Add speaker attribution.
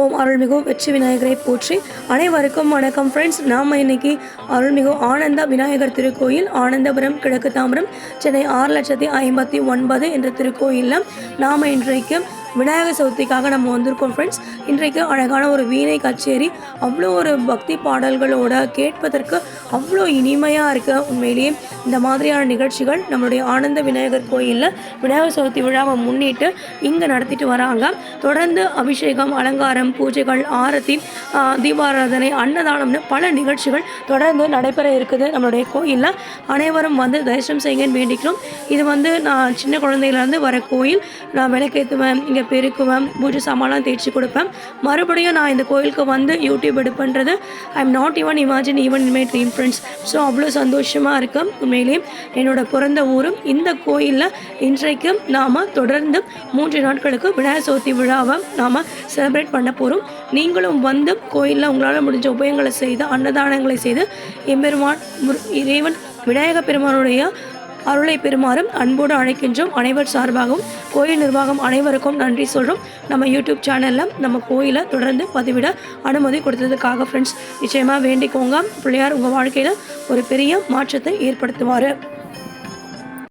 Speaker 1: ஓம் அருள்மிகு வெற்றி விநாயகரை போற்றி. அனைவருக்கும் வணக்கம் ஃப்ரெண்ட்ஸ். நாம் இன்னைக்கு அருள்மிகு ஆனந்த விநாயகர் திருக்கோயில், ஆனந்தபுரம், கிழக்கு தாம்பரம், சென்னை 6,59,000 என்ற திருக்கோயிலில் நாம் இன்றைக்கு விநாயகர் சதுர்த்திக்காக நம்ம வந்திருக்கோம் ஃப்ரெண்ட்ஸ். இன்றைக்கு அழகான ஒரு வீணை கச்சேரி, அவ்வளோ ஒரு பக்தி பாடல்களோட கேட்பதற்கு அவ்வளோ இனிமையாக இருக்குது. உண்மையிலேயே இந்த மாதிரியான நிகழ்ச்சிகள் நம்மளுடைய ஆனந்த விநாயகர் கோயிலில் விநாயகர் சதுர்த்தி விழாவை முன்னிட்டு இங்கே நடத்திட்டு வராங்க. தொடர்ந்து அபிஷேகம், அலங்காரம், பூஜைகள், ஆரத்தி, தீபாராதனை, அன்னதானம்னு பல நிகழ்ச்சிகள் தொடர்ந்து நடைபெற இருக்குது நம்மளுடைய கோயிலில். அனைவரும் வந்து தரிசனம் செய்யுங்கன்னு வேண்டிக்கிறோம். இது வந்து நான் சின்ன குழந்தையிலேருந்து வர கோயில். நான் விளக்கேற்றுவேன், இங்கே பெருக்குவேன், பூஜை சாமான்லாம் தேய்ச்சி கொடுப்பேன். மறுபடியும் நான் இந்த கோயிலுக்கு வந்து யூடியூப் எடுப்புன்றது I am not even in my dream friends. So அவ்வளோ சந்தோஷமாக இருக்கும். உண்மையிலேயே என்னோட பிறந்த ஊரும் இந்த கோயிலில் இன்றைக்கு நாம் தொடர்ந்து 3 நாட்களுக்கு விநாயகர் சதுர்த்தி விழாவை நாம் செலிப்ரேட் பண்ண போகிறோம். நீங்களும் வந்து கோயிலில் உங்களால் முடிஞ்ச உபயங்களை செய்து, அன்னதானங்களை செய்து எம்பெருமான் இறைவன் விநாயக பெருமானுடைய அருளை பெறுமாறும் அன்போடு அழைக்கின்றோம். அனைவர் சார்பாகவும் கோயில் நிர்வாகம் அனைவருக்கும் நன்றி சொல்கிறோம். நம்ம யூடியூப் சேனலில் நம்ம கோயிலை தொடர்ந்து பதிவிட அனுமதி கொடுத்ததுக்காக ஃப்ரெண்ட்ஸ். நிச்சயமாக வேண்டிக்கோங்க, பிள்ளையார் உங்கள் வாழ்க்கையில் ஒரு பெரிய மாற்றத்தை ஏற்படுத்துவார்.